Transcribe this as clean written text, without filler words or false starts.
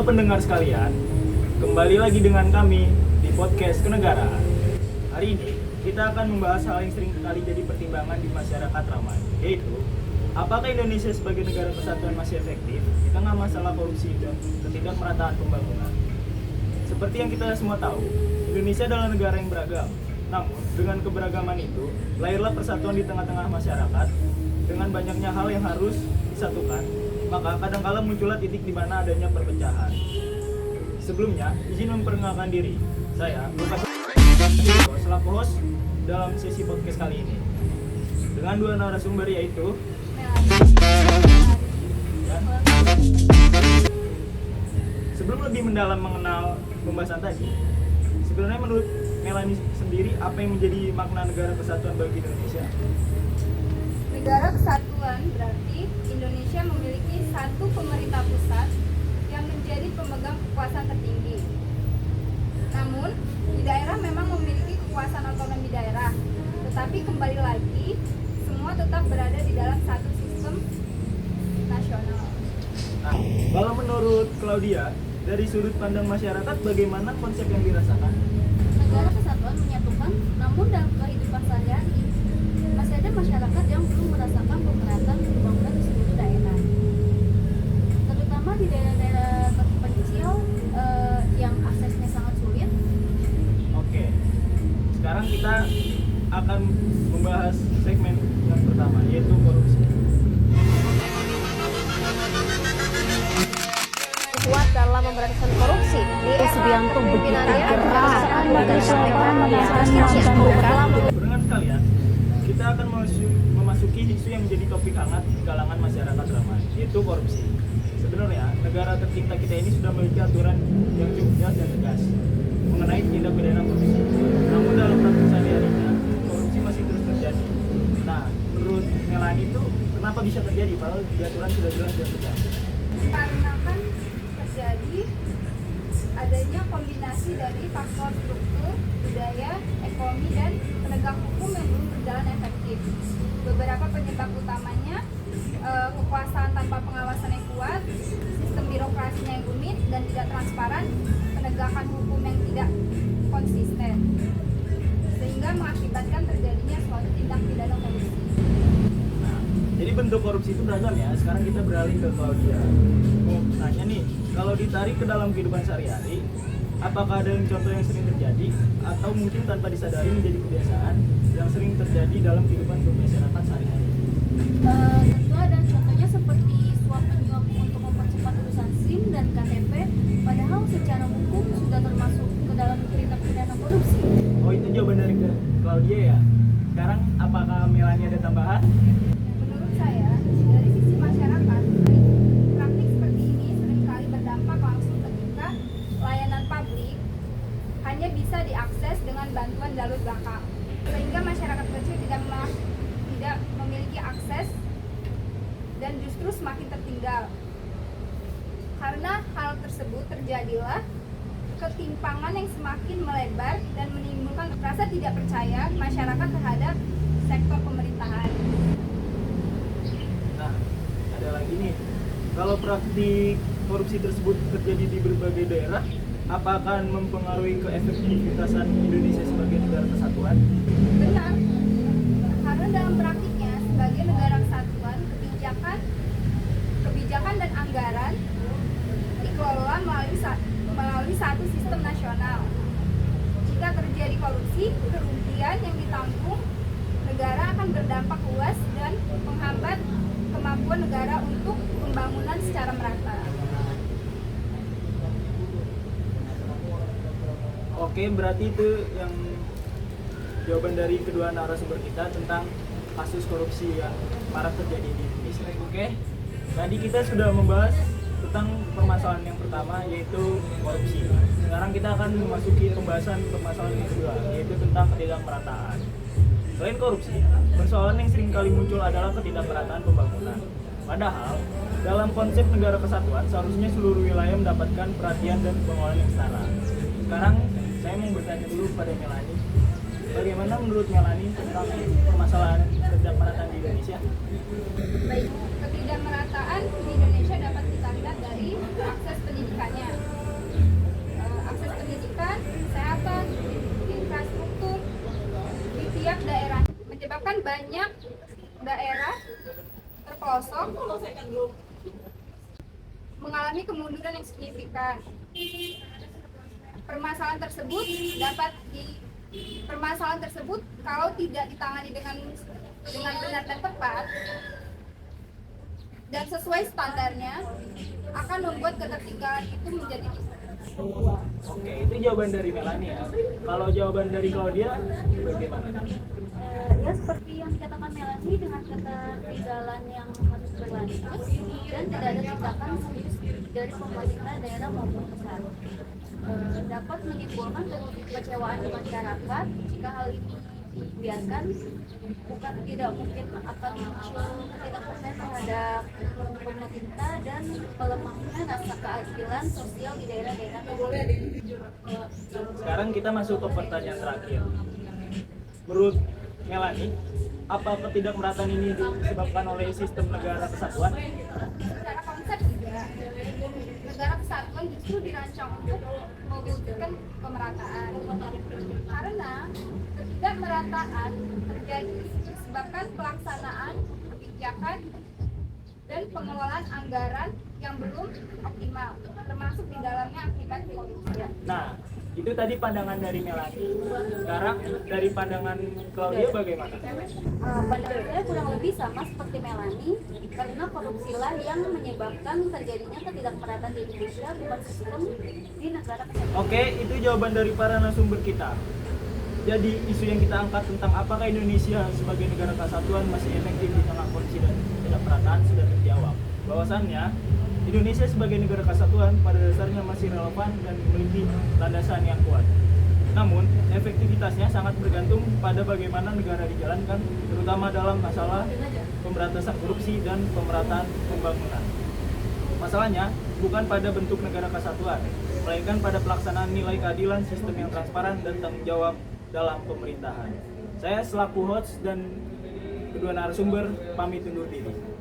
pendengar sekalian, kembali lagi dengan kami di podcast Kenegaraan. Hari ini kita akan membahas hal yang sering kali jadi pertimbangan di masyarakat ramai, yaitu apakah Indonesia sebagai negara kesatuan masih efektif di tengah masalah korupsi dan ketidakmerataan pembangunan. Seperti yang kita semua tahu, Indonesia adalah negara yang beragam. Namun, dengan keberagaman itu, lahirlah persatuan di tengah-tengah masyarakat. Dengan banyaknya hal yang harus disatukan, maka kadangkala muncullah titik di mana adanya perpecahan. Sebelumnya, izin memperkenalkan diri. Saya, Lukas, selaku host dalam sesi podcast kali ini. Dengan dua narasumber yaitu Sebelum lebih mendalam mengenal pembahasan tadi, sebenarnya menurut Melanie sendiri, apa yang menjadi makna negara kesatuan bagi Indonesia? Negara kesatuan berarti Indonesia memiliki satu pemerintah pusat yang menjadi pemegang kekuasaan tertinggi. Namun, di daerah memang memiliki kekuasaan otonomi daerah, tetapi kembali lagi, semua tetap berada di dalam satu sistem nasional. Nah, kalau menurut Claudia, dari sudut pandang masyarakat, bagaimana konsep yang dirasakan? Negara kesatuan menyatukan, namun dalam kehidupan sehari-hari masih ada masyarakat yang belum merasakan pemerataan pembangunan di seluruh daerah, terutama di daerah-daerah terpencil yang aksesnya sangat sulit. Oke, sekarang kita akan membahas segmen yang pertama, yaitu korupsi. Kuat dalam memberantas korupsi di Subianto begitu keras Pendengar sekalian, kita akan memasuki isu yang menjadi topik hangat di kalangan masyarakat ramai, yaitu korupsi. Sebenarnya, negara tercinta kita ini sudah memiliki aturan yang cukup jelas dan tegas mengenai tindak pidana korupsi. Namun dalam praktik sehari-harinya, korupsi masih terus terjadi. Nah, menurut Melanie itu kenapa bisa terjadi padahal di aturan sudah jelas dan tegas? Karena kan terjadi adanya kombinasi dari faktor struktur, budaya, ekonomi, dan penegak hukum yang belum berjalan efektif. Beberapa penyebab utamanya kekuasaan tanpa pengawasan yang kuat, sistem birokrasinya yang rumit dan tidak transparan, penegakan hukum yang tidak konsisten, sehingga mengakibatkan terjadinya suatu tindak pidana korupsi. Nah, jadi bentuk korupsi itu beragam ya. Sekarang kita beralih ke Claudia. Mau tanya nih, kalau ditarik ke dalam kehidupan sehari-hari, apakah ada yang contoh yang sering terjadi atau mungkin tanpa disadari menjadi kebiasaan yang sering terjadi dalam kehidupan bermasyarakat sehari-hari? Tentu ada contohnya seperti suap menyuap untuk mempercepat urusan SIM dan KTP, padahal secara hukum sudah termasuk ke dalam tindak pidana korupsi. Oh, itu jawaban dari Claudia ya. Sekarang apakah Melanie ada tambahan? Menurut saya, dari sisi masyarakat, praktik seperti ini seringkali berdampak langsung ketika layanan publik hanya bisa diakses dengan bantuan jalur belakang, sehingga masyarakat kecil tidak memiliki akses dan justru semakin tertinggal. Karena hal tersebut terjadilah ketimpangan yang semakin melebar dan menimbulkan rasa tidak percaya masyarakat terhadap sektor pemerintahan. Nah, ada lagi nih. Kalau praktik korupsi tersebut terjadi di berbagai daerah, apa akan mempengaruhi keefektivitasan Indonesia sebagai negara kesatuan? Benar, karena dalam praktiknya sebagai negara kesatuan, kebijakan dan anggaran dikelola melalui satu sistem nasional. Jika terjadi korupsi, kerugian yang ditanggung negara akan berdampak luas dan menghambat kemampuan negara untuk pembangunan secara merata. Oke, berarti itu yang jawaban dari kedua narasumber kita tentang kasus korupsi yang marak terjadi di Indonesia. Oke, tadi kita sudah membahas tentang permasalahan yang pertama, yaitu korupsi. Sekarang kita akan memasuki pembahasan permasalahan yang kedua, yaitu tentang ketidakmerataan. Selain korupsi, persoalan yang sering kali muncul adalah ketidakmerataan pembangunan. Padahal, dalam konsep negara kesatuan, seharusnya seluruh wilayah mendapatkan perhatian dan pengelolaan yang setara. Sekarang, saya mau bertanya dulu pada Melanie. Bagaimana menurut Melanie tentang permasalahan ketidakmerataan di Indonesia? Baik, ketidakmerataan di Indonesia dapat kita lihat dari dari akses pendidikannya. Akses pendidikan, kesehatan, infrastruktur di tiap daerah menyebabkan banyak daerah terpelosok mengalami kemunduran yang signifikan. Permasalahan tersebut kalau tidak ditangani dengan benar dan tepat dan sesuai standarnya akan membuat ketertinggalan itu menjadi Oke, itu jawaban dari Melanie ya. Kalau jawaban dari Claudia bagaimana? Ya seperti yang dikatakan Melanie, dengan ketertinggalan yang harus berlanjut dan tidak ada tindakan serius dari pemerintah daerah maupun pusat. Dapat menimbulkan kekecewaan di masyarakat jika hal itu dibiarkan. Bukan tidak mungkin akan muncul ketidakpercayaan terhadap pemerintah dan melemahnya rasa keadilan sosial di daerah-daerah. Sekarang kita masuk ke pertanyaan terakhir. Menurut Melanie, apa ketidakmerataan ini disebabkan oleh sistem negara kesatuan? secara konsep juga. Negara kesatuan justru dirancang untuk mewujudkan pemerataan. Karena ketidakmerataan terjadi disebabkan pelaksanaan kebijakan dan pengelolaan anggaran yang belum optimal, termasuk di dalamnya akibat korupsi. Nah, itu tadi pandangan dari Melanie. Sekarang dari pandangan Claudia bagaimana? Pandangan saya kurang lebih sama seperti Melanie, karena korupsilah yang menyebabkan terjadinya ketidakmerataan di Indonesia, bukan sistem di negara kesatuan. Oke, itu jawaban dari para narasumber kita. Jadi isu yang kita angkat tentang apakah Indonesia sebagai negara kesatuan masih efektif di tengah kondisi dan ketidakmerataan sudah terjawab. Bahwasannya Indonesia sebagai negara kesatuan pada dasarnya masih relevan dan memiliki landasan yang kuat. Namun, efektivitasnya sangat bergantung pada bagaimana negara dijalankan, terutama dalam masalah pemberantasan korupsi dan pemerataan pembangunan. Masalahnya bukan pada bentuk negara kesatuan, melainkan pada pelaksanaan nilai keadilan, sistem yang transparan, dan tanggung jawab dalam pemerintahan. Saya selaku host dan kedua narasumber pamit undur diri.